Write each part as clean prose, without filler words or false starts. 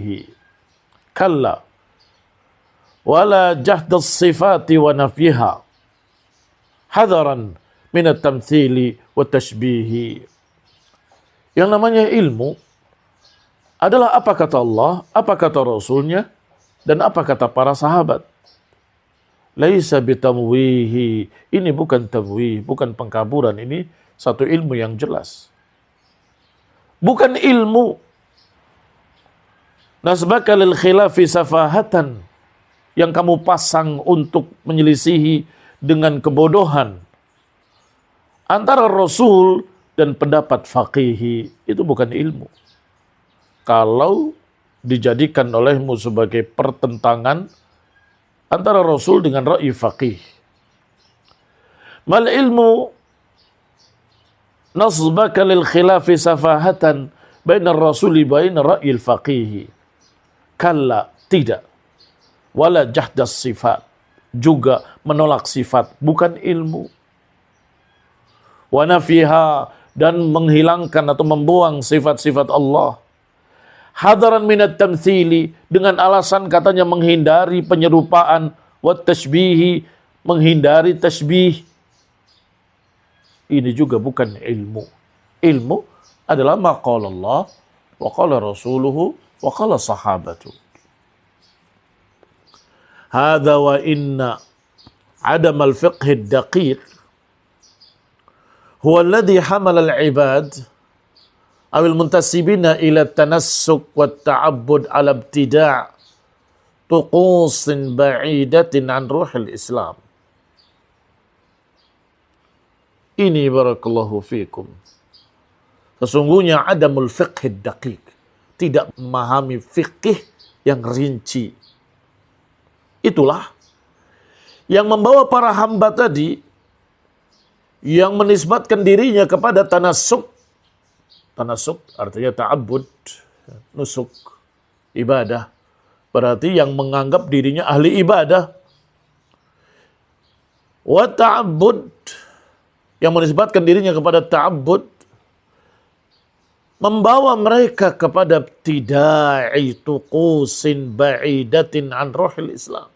faqihi. Kalla wala jahda sifati wa nafyiha hadaran minat tamthili wa tashbihi. Yang namanya ilmu adalah apa kata Allah, apa kata Rasulnya, dan apa kata para sahabat. Laisa bitamwihi. Ini bukan tamwih, bukan pengkaburan. Ini satu ilmu yang jelas. Bukan ilmu nasbaka lil khilafi safahatan, yang kamu pasang untuk menyelisihi dengan kebodohan antara Rasul dan pendapat faqihi. Itu bukan ilmu. Kalau dijadikan olehmu sebagai pertentangan antara Rasul dengan ra'yi faqih. Mal ilmu nasbaka lil khilafi safahatan baina rasuli baina ra'yi faqih. Kalla, tidak. Wala jahdas sifat, juga menolak sifat, bukan ilmu. Wa nafiha, dan menghilangkan atau membuang sifat-sifat Allah. Hadaran minat tamthili, dengan alasan katanya menghindari penyerupaan, wa tashbihi, menghindari tashbih. Ini juga bukan ilmu. Ilmu adalah ma qala Allah wa qala rasuluhu wa qala sahabatu. Hadza wa inna adam al-fiqh ad-daqiq huwa alladhi hamala al-ibad aw al-muntasibina ila at-tanassuk wa at-ta'abbud ala ibtida' tuqusin ba'idatin an ruhil Islam. Ini barakallahu fikum. Sesungguhnya adamul fiqh ad-daqiq, tidak memahami fikih yang rinci. Itulah yang membawa para hamba tadi yang menisbatkan dirinya kepada tanasuk. Tanasuk artinya ta'abbud, nusuk, ibadah. Berarti yang menganggap dirinya ahli ibadah. Wa ta'abbud, yang menisbatkan dirinya kepada ta'abbud, membawa mereka kepada ibtida'i tuqusin ba'idatin an ruhil Islam.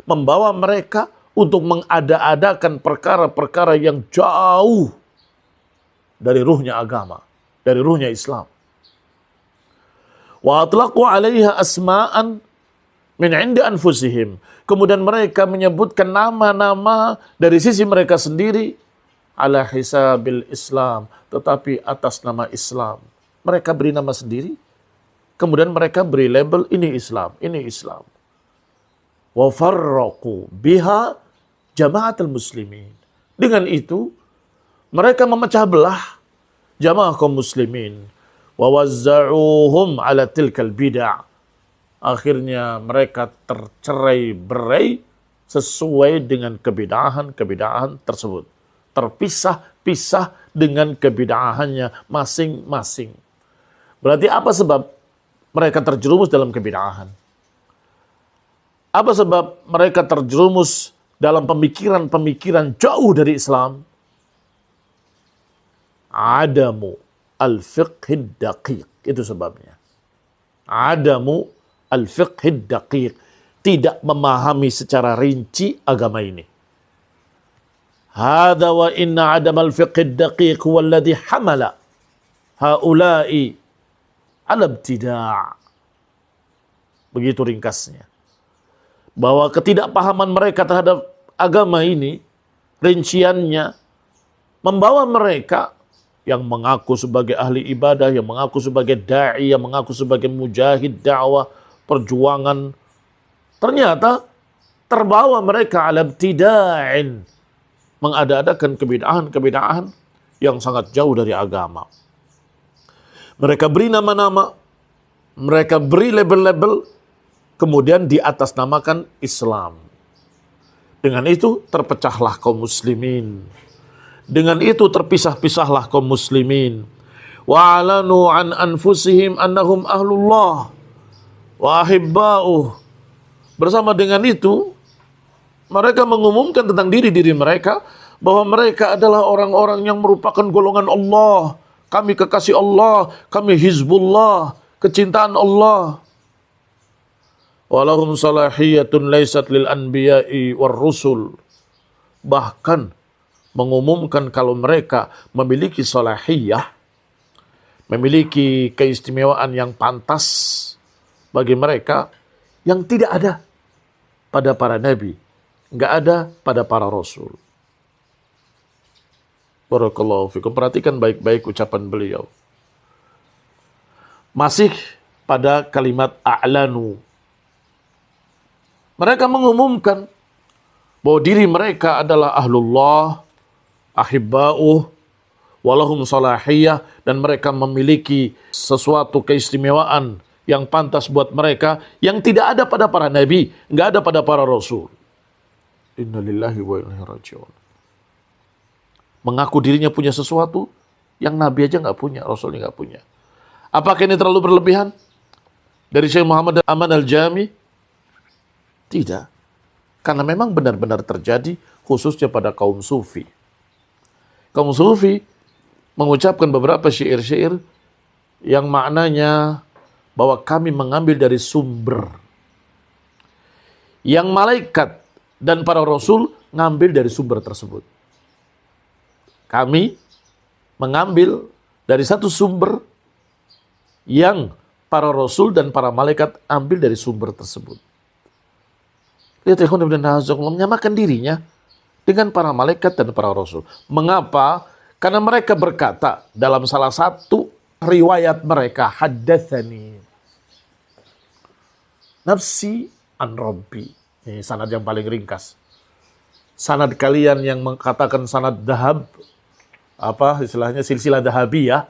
Membawa mereka untuk mengada-adakan perkara-perkara yang jauh dari ruhnya agama, dari ruhnya Islam. Wa atlaqu 'alaiha asma'an min 'indi anfusihim. Kemudian mereka menyebutkan nama-nama dari sisi mereka sendiri ala hisabil Islam, tetapi atas nama Islam. Mereka beri nama sendiri, kemudian mereka beri label ini Islam, ini Islam. Wa farraqu biha jama'atul muslimin. Dengan itu mereka memecah belah jamaah kaum muslimin. Wa wazza'uhum ala tilkal bid'ah. Akhirnya mereka tercerai-berai sesuai dengan kebid'ahan tersebut. Terpisah-pisah dengan kebid'ahannya masing-masing. Berarti apa sebab mereka terjerumus dalam kebid'ahan? Apa sebab mereka terjerumus dalam pemikiran-pemikiran jauh dari Islam? Adamu al-fiqhid daqiq. Itu sebabnya. Adamu al-fiqhid daqiq. Tidak memahami secara rinci agama ini. Hadza wa inna adam al-fiqhid daqiq huwa alladhi hamala haula'i ala ibtida'. Begitu ringkasnya. Bahwa ketidakpahaman mereka terhadap agama ini, rinciannya, membawa mereka yang mengaku sebagai ahli ibadah, yang mengaku sebagai da'i, yang mengaku sebagai mujahid dakwah, perjuangan, ternyata terbawa mereka ala ibtida'in, mengada-adakan kebid'ahan-kebid'ahan yang sangat jauh dari agama. Mereka beri nama-nama, mereka beri label-label, kemudian di atas namakan Islam. Dengan itu terpecahlah kaum muslimin. Dengan itu terpisah-pisahlah kaum muslimin. Wa alanu an anfusihim annahum ahlullah wa ahibba'uh. Bersama dengan itu mereka mengumumkan tentang diri-diri mereka bahwa mereka adalah orang-orang yang merupakan golongan Allah. Kami kekasih Allah, kami hizbullah, kecintaan Allah. Walahum salahiyatun laysat lil anbiya'i war rusul. Bahkan mengumumkan kalau mereka memiliki salahiyah, memiliki keistimewaan yang pantas bagi mereka yang tidak ada pada para nabi, nggak ada pada para rasul. Barakallahu fikum. Perhatikan baik-baik ucapan beliau. Masih pada kalimat a'lanu. Mereka mengumumkan bahwa diri mereka adalah ahlullah, ahibba'uh, walahum salahiyah, dan mereka memiliki sesuatu keistimewaan yang pantas buat mereka yang tidak ada pada para nabi, nggak ada pada para rasul. Innalillahi wa inna ilaihi raji'un. Mengaku dirinya punya sesuatu yang nabi aja nggak punya, rasulnya nggak punya. Apakah ini terlalu berlebihan dari Syekh Muhammad Aman Al-Jami? Tidak. Karena memang benar-benar terjadi khususnya pada kaum sufi. Kaum sufi mengucapkan beberapa syair-syair yang maknanya bahwa kami mengambil dari sumber yang malaikat dan para rasul ngambil dari sumber tersebut. Kami mengambil dari satu sumber yang para rasul dan para malaikat ambil dari sumber tersebut. Lihat ikhwan ibn Azzaqullah menyamakan dirinya dengan para malaikat dan para rasul. Mengapa? Karena mereka berkata dalam salah satu riwayat mereka, haddatsani nafsi an rabbi. Ini sanad yang paling ringkas. Sanad kalian yang mengatakan sanad dahab, apa istilahnya silsilah dahabiyah,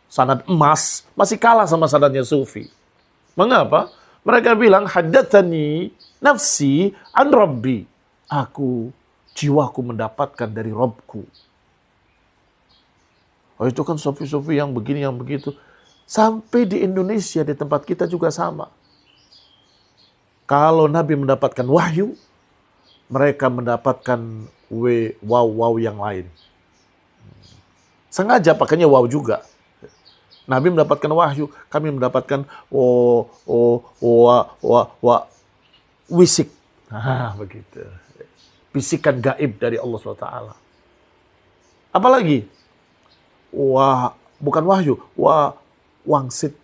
sanad emas, masih kalah sama sanadnya sufi. Mengapa? Mereka bilang haddatsani nafsi an rabbi. Aku, jiwaku mendapatkan dari Robku. Oh, itu kan sufi-sufi yang begini, yang begitu. Sampai di Indonesia, di tempat kita juga sama. Kalau Nabi mendapatkan wahyu, mereka mendapatkan wow yang lain. Sengaja pakainya wow juga. Nabi mendapatkan wahyu, kami mendapatkan wisik. Begitu. Bisikan gaib dari Allah SWT. Apalagi? Bukan wahyu, wangsit.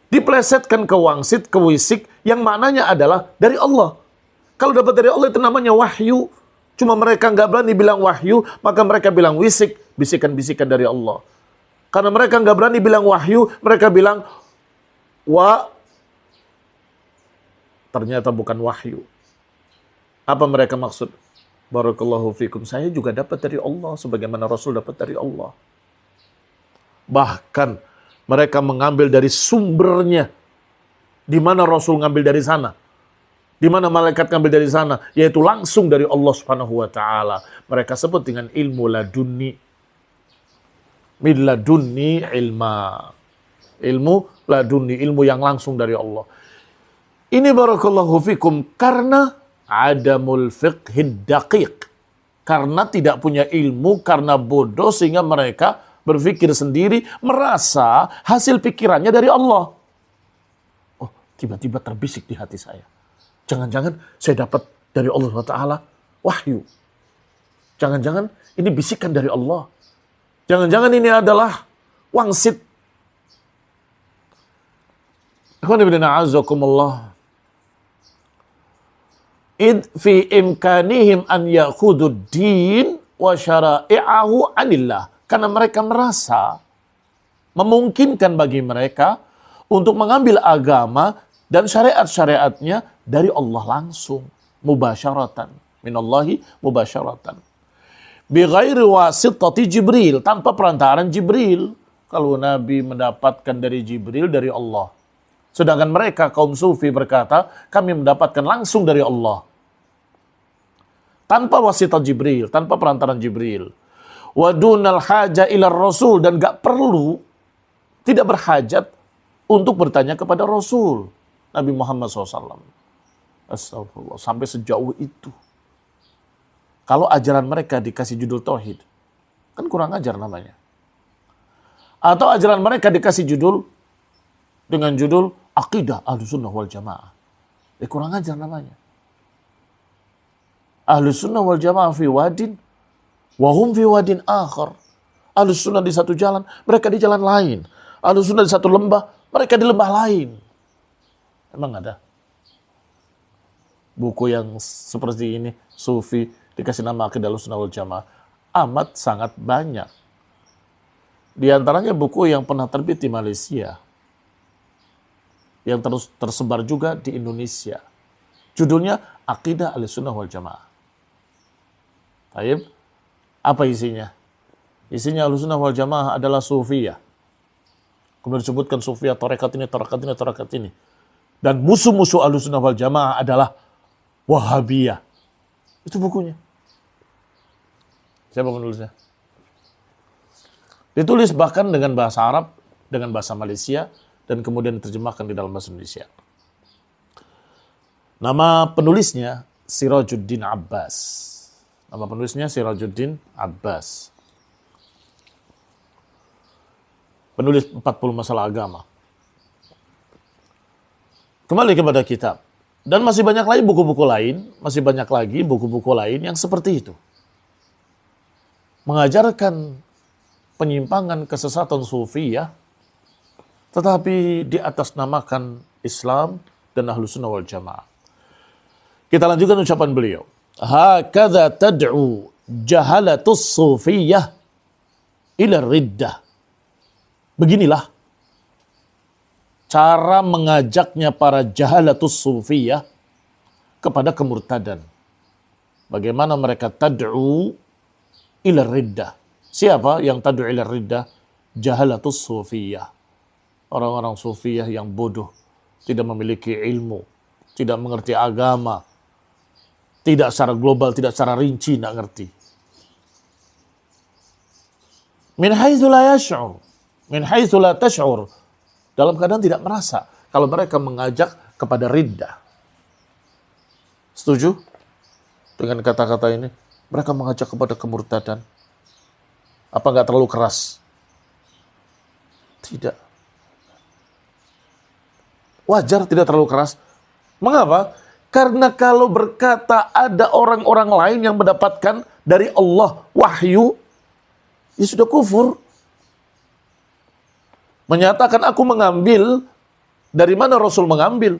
Diplesetkan ke wangsit, ke wisik, yang maknanya adalah dari Allah. Kalau dapat dari Allah itu namanya wahyu. Cuma mereka nggak berani bilang wahyu, maka mereka bilang wisik, bisikan-bisikan dari Allah. Karena mereka nggak berani bilang wahyu, mereka bilang ternyata bukan wahyu. Apa mereka maksud? Barakallahu fikum. Saya juga dapat dari Allah, sebagaimana Rasul dapat dari Allah. Bahkan mereka mengambil dari sumbernya. Di mana Rasul ngambil dari sana? Di mana malaikat ngambil dari sana? Yaitu langsung dari Allah Subhanahu wa taala. Mereka sebut dengan ilmu ladunni. Min ladunni ilma. Ilmu ladunni, ilmu yang langsung dari Allah. Ini barakallahu fikum karena adamul fiqhid daqiq. Karena tidak punya ilmu, karena bodoh sehingga mereka berpikir sendiri, merasa hasil pikirannya dari Allah. Oh, tiba-tiba terbisik di hati saya. Jangan-jangan saya dapat dari Allah SWT wahyu. Jangan-jangan ini bisikan dari Allah. Jangan-jangan ini adalah wangsit. Ikhwan ibn a'azakumullah. Id fi imkanihim an ya'khudud din wa syara'i'ahu anillah. Karena mereka merasa memungkinkan bagi mereka untuk mengambil agama dan syariat-syariatnya dari Allah langsung. Mubasyaratan. Minallahi mubasyaratan. Bighairi wasitati Jibril, tanpa perantaraan Jibril. Kalau Nabi mendapatkan dari Jibril, dari Allah. Sedangkan mereka, kaum sufi berkata, kami mendapatkan langsung dari Allah. Tanpa wasitah Jibril, tanpa perantaraan Jibril. Wa dunal haja ila Rasul, dan gak perlu, tidak berhajat untuk bertanya kepada Rasul. Nabi Muhammad SAW. Astagfirullah, sampai sejauh itu. Kalau ajaran mereka dikasih judul tauhid, kan kurang ajar namanya. Atau ajaran mereka dikasih judul dengan judul akidah Ahlussunnah wal Jamaah. Kurang ajar namanya. Ahlussunnah wal Jamaah fi wadin, wahum fi wadin akhar. Ahlussunnah di satu jalan, mereka di jalan lain. Ahlussunnah di satu lembah, mereka di lembah lain. Emang ada buku yang seperti ini, Sufi, dikasih nama Aqidah Ahlussunnah wal Jamaah? Amat sangat banyak. Di antaranya buku yang pernah terbit di Malaysia, yang terus tersebar juga di Indonesia. Judulnya Aqidah Ahlussunnah wal Jamaah. Baik, apa isinya? Isinya Ahlussunnah wal Jamaah adalah Sufiyah. Kemudian disebutkan Sufiyah, tarekat ini, tarekat ini, tarekat ini. Dan musuh-musuh Ahlussunnah wal Jamaah adalah Wahabiyah. Itu bukunya. Siapa penulisnya? Ditulis bahkan dengan bahasa Arab, dengan bahasa Malaysia, dan kemudian diterjemahkan di dalam bahasa Indonesia. Nama penulisnya Sirajuddin Abbas. Nama penulisnya Sirajuddin Abbas. Penulis 40 masalah agama. Kembali kepada kitab. Dan masih banyak lagi buku-buku lain, masih banyak lagi buku-buku lain yang seperti itu. Mengajarkan penyimpangan kesesatan Sufiyah, tetapi di atas namakan Islam dan Ahlussunnah wal Jamaah. Kita lanjutkan ucapan beliau. Hakadha tad'u jahalatus Sufiyah ila riddah. Beginilah cara mengajaknya para jahalatus Sufiyah kepada kemurtadan. Bagaimana mereka tad'u ila riddah. Siapa yang tad'u ila riddah? Jahalatus Sufiyah. Orang-orang Sufiyah yang bodoh, tidak memiliki ilmu, tidak mengerti agama, tidak secara global, tidak secara rinci, tidak ngerti. Min haitsu la yash'ur, min haitsu la tash'ur, dalam keadaan tidak merasa kalau mereka mengajak kepada riddah. Setuju dengan kata-kata ini? Mereka mengajak kepada kemurtadan. Apa enggak terlalu keras? Tidak. Wajar tidak terlalu keras. Mengapa? Karena kalau berkata ada orang-orang lain yang mendapatkan dari Allah wahyu, ya sudah kufur. Menyatakan aku mengambil, dari mana Rasul mengambil?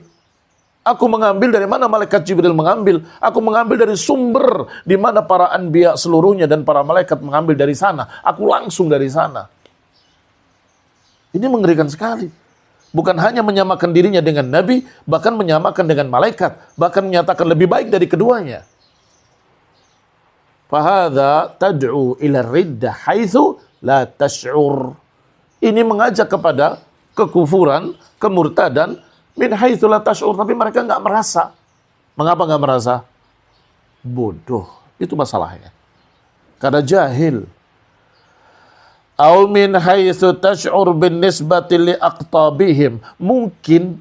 Aku mengambil dari mana malaikat Jibril mengambil? Aku mengambil dari sumber di mana para anbiya seluruhnya dan para malaikat mengambil dari sana. Aku langsung dari sana. Ini mengerikan sekali. Bukan hanya menyamakan dirinya dengan Nabi, bahkan menyamakan dengan malaikat, bahkan menyatakan lebih baik dari keduanya. Fahadha tad'u ila riddah haitsu la tash'ur. Ini mengajak kepada kekufuran, kemurtadan, min haitsu la tash'ur, tapi mereka enggak merasa. Mengapa enggak merasa? Bodoh, itu masalahnya. Karena jahil. Au min haitsu tash'ur bin nisbati li aqtabihim. Mungkin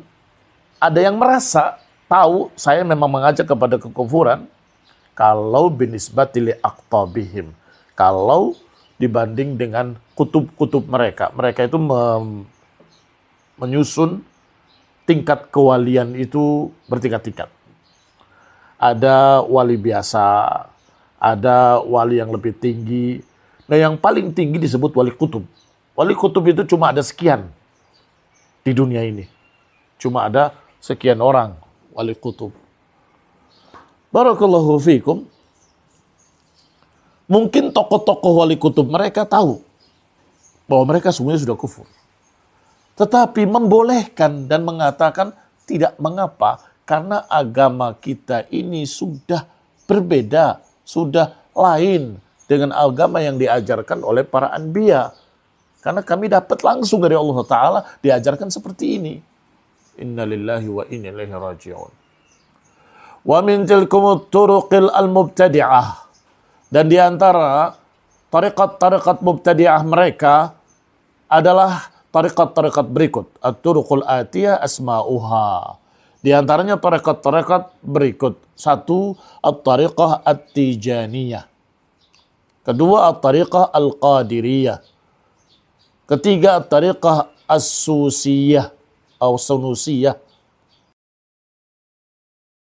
ada yang merasa tahu saya memang mengajak kepada kekufuran kalau bin nisbati li aqtabihim. Kalau dibanding dengan kutub-kutub mereka. Mereka itu menyusun tingkat kewalian itu bertingkat-tingkat. Ada wali biasa, ada wali yang lebih tinggi. Nah, yang paling tinggi disebut wali kutub. Wali kutub itu cuma ada sekian di dunia ini. Cuma ada sekian orang wali kutub. Barakallahu fikum. Mungkin tokoh-tokoh wali kutub mereka tahu bahwa mereka semuanya sudah kufur. Tetapi membolehkan dan mengatakan tidak mengapa karena agama kita ini sudah berbeda, sudah lain dengan agama yang diajarkan oleh para anbiya. Karena kami dapat langsung dari Allah Ta'ala diajarkan seperti ini. Inna lillahi wa inna ilaihi raji'un. Wa min tilkumut turuqil al-mubtadi'ah. Dan di antara tariqat-tariqat mubtadi'ah mereka adalah tariqat-tariqat berikut. At-turuqul atiyah asma'uha. Di antaranya tariqat-tariqat berikut. 1. At-tariqah at-tijaniyah. Kedua, at-tariqah al-qadiriyah. Ketiga, at-tariqah as-susiyah. atau Sunusiyah